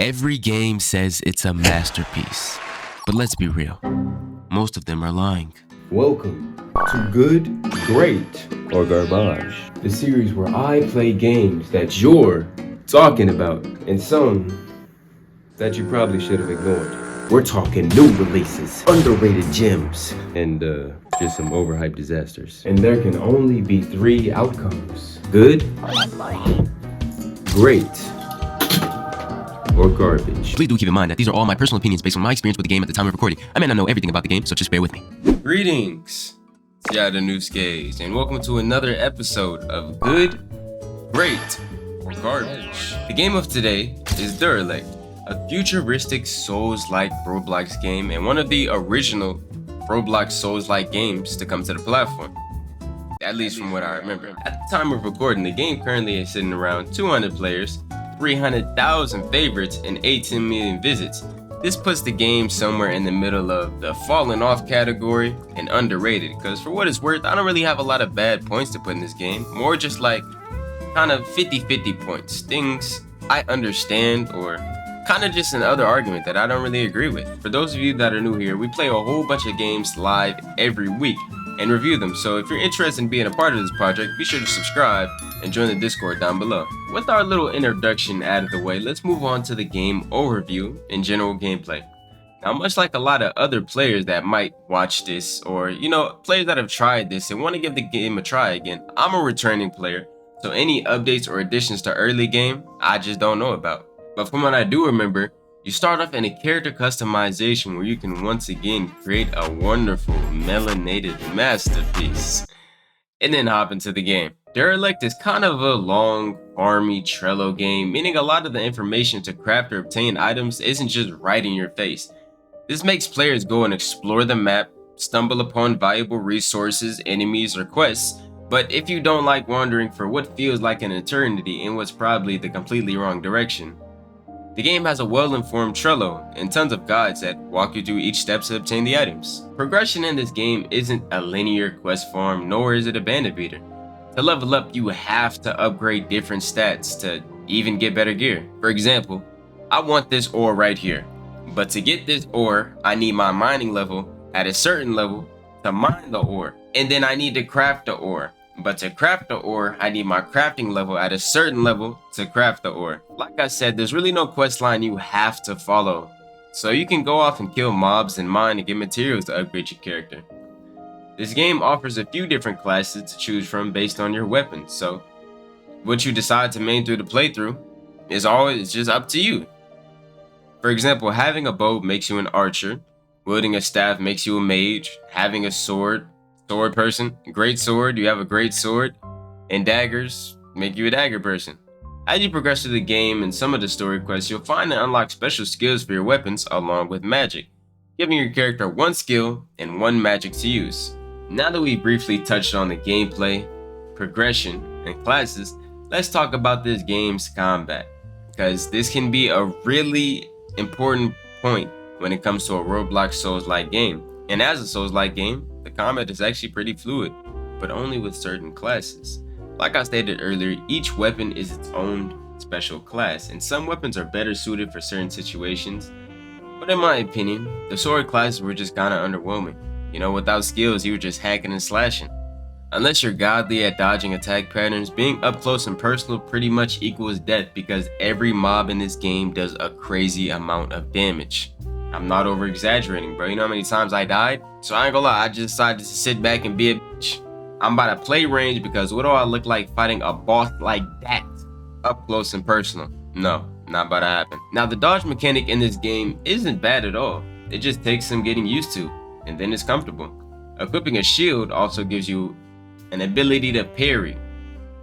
Every game says it's a masterpiece, but let's be real, most of them are lying. Welcome to Good, Great, or Garbage, the series where I play games that you're talking about and some that you probably should have ignored. We're talking new releases, underrated gems, and just some overhyped disasters. And there can only be three outcomes: good, great, or garbage. Please do keep in mind that these are all my personal opinions based on my experience with the game at the time of recording. I may not know everything about the game, so just bear with me. Greetings, Seattle Newsgaze, and welcome to another episode of Good, Great, or Garbage. The game of today is Derelict, a futuristic Souls-like Roblox game and one of the original Roblox Souls-like games to come to the platform, at least from what I remember. At the time of recording, the game currently is sitting around 200 players, 300,000 favorites, and 18 million visits. This puts the game somewhere in the middle of the fallen off category and underrated, because for what it's worth, I don't really have a lot of bad points to put in this game, more just like kind of 50-50 points, things I understand or kind of just another argument that I don't really agree with. For those of you that are new here, we play a whole bunch of games live every week and review them, so if you're interested in being a part of this project, be sure to subscribe and join the Discord down below. With our little introduction out of the way, let's move on to the game overview and general gameplay. Now, much like a lot of other players that might watch this, or players that have tried this and want to give the game a try again, I'm a returning player, so any updates or additions to early game, I just don't know about. But from what I do remember, you start off in a character customization where you can once again create a wonderful melanated masterpiece, and then hop into the game. Derelict is kind of a long, farmy Trello game, meaning a lot of the information to craft or obtain items isn't just right in your face. This makes players go and explore the map, stumble upon valuable resources, enemies, or quests, but if you don't like wandering for what feels like an eternity in what's probably the completely wrong direction, the game has a well-informed Trello and tons of guides that walk you through each step to obtain the items. Progression in this game isn't a linear quest farm, nor is it a bandit beater. To level up, you have to upgrade different stats to even get better gear. For example, I want this ore right here, but to get this ore, I need my mining level at a certain level to mine the ore, and then I need to craft the ore. But to craft the ore, I need my crafting level at a certain level to craft the ore. Like I said, there's really no quest line you have to follow, so you can go off and kill mobs and mine and get materials to upgrade your character. This game offers a few different classes to choose from based on your weapons, so what you decide to main through the playthrough is always just up to you. For example, having a bow makes you an archer, wielding a staff makes you a mage, having a sword person, great sword, you have a great sword, and daggers make you a dagger person. As you progress through the game and some of the story quests, you'll find and unlock special skills for your weapons along with magic, giving your character one skill and one magic to use. Now that we briefly touched on the gameplay, progression, and classes, let's talk about this game's combat, because this can be a really important point when it comes to a Roblox Souls-like game. And as a Souls-like game, the combat is actually pretty fluid, but only with certain classes. Like I stated earlier, each weapon is its own special class, and some weapons are better suited for certain situations, but in my opinion, the sword classes were just kinda underwhelming. Without skills, you were just hacking and slashing. Unless you're godly at dodging attack patterns, being up close and personal pretty much equals death, because every mob in this game does a crazy amount of damage. I'm not over exaggerating, bro. You know how many times I died? So I ain't gonna lie, I just decided to sit back and be a bitch. I'm about to play range, because what do I look like fighting a boss like that? Up close and personal. No, not about to happen. Now, the dodge mechanic in this game isn't bad at all. It just takes some getting used to, and then it's comfortable. Equipping a shield also gives you an ability to parry,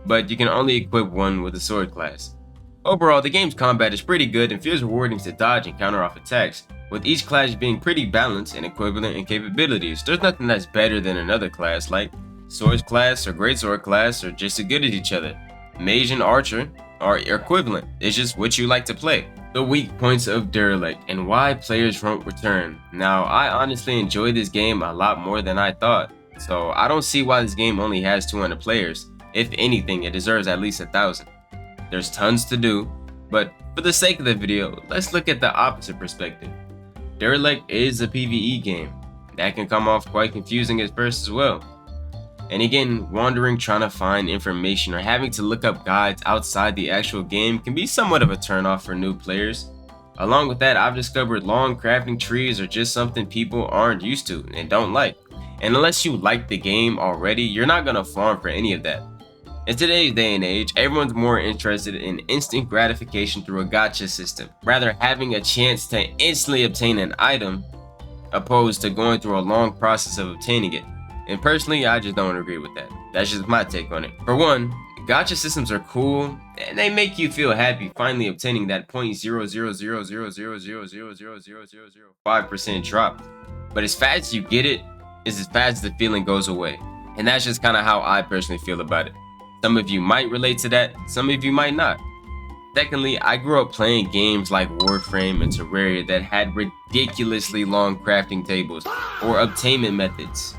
but you can only equip one with a sword class. Overall, the game's combat is pretty good and feels rewarding to dodge and counter off attacks, with each class being pretty balanced and equivalent in capabilities. There's nothing that's better than another class, like Swords class or Greatsword class are just as good as each other. Mage and Archer are equivalent, it's just what you like to play. The weak points of Derelict and why players won't return. Now, I honestly enjoy this game a lot more than I thought, so I don't see why this game only has 200 players. If anything, it deserves at least 1,000. There's tons to do, But for the sake of the video, let's look at the opposite perspective. Derelict is a PvE game. That can come off quite confusing at first as well. And again, wandering trying to find information or having to look up guides outside the actual game can be somewhat of a turnoff for new players. Along with that, I've discovered long crafting trees are just something people aren't used to and don't like. And unless you like the game already, you're not gonna farm for any of that. In today's day and age, everyone's more interested in instant gratification through a gacha system, rather having a chance to instantly obtain an item opposed to going through a long process of obtaining it. And personally, I just don't agree with that. That's just my take on it. For one, gacha systems are cool and they make you feel happy finally obtaining that 0.0000000000005% drop. But as fast as you get it, is as fast as the feeling goes away. And that's just kind of how I personally feel about it. Some of you might relate to that, some of you might not. Secondly, I grew up playing games like Warframe and Terraria that had ridiculously long crafting tables or obtainment methods.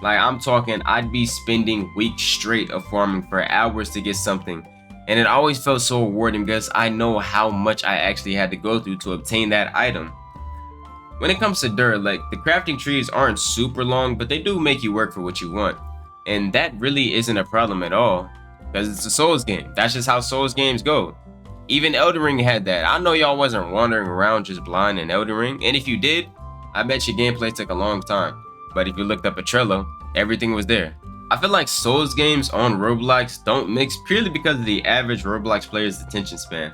Like, I'm talking, I'd be spending weeks straight of farming for hours to get something, and it always felt so rewarding because I know how much I actually had to go through to obtain that item. When it comes to Derelict, the crafting trees aren't super long, but they do make you work for what you want. And that really isn't a problem at all, because it's a Souls game. That's just how Souls games go. Even Elden Ring had that. I know y'all wasn't wandering around just blind in Elden Ring, and if you did, I bet your gameplay took a long time. But if you looked up a Trello, everything was there. I feel like Souls games on Roblox don't mix purely because of the average Roblox player's attention span.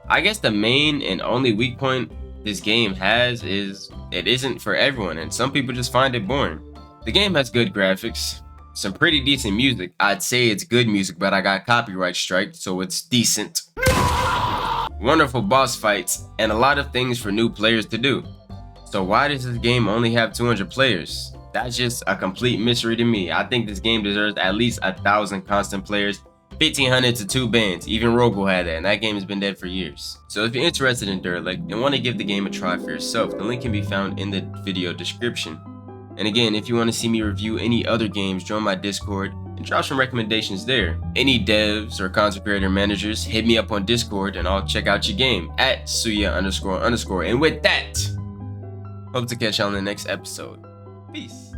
I guess the main and only weak point this game has is it isn't for everyone, and some people just find it boring. The game has good graphics, some pretty decent music. I'd say it's good music, but I got copyright strike, so it's decent. Wonderful boss fights, and a lot of things for new players to do. So why does this game only have 200 players? That's just a complete mystery to me. I think this game deserves at least 1,000 constant players, 1,500 to 2 bans. Even Rogo had that, and that game has been dead for years. So if you're interested in Derelict and want to give the game a try for yourself, the link can be found in the video description. And again, if you want to see me review any other games, join my Discord and drop some recommendations there. Any devs or content creator managers, hit me up on Discord and I'll check out your game at atsuya__. And with that, hope to catch y'all in the next episode. Peace.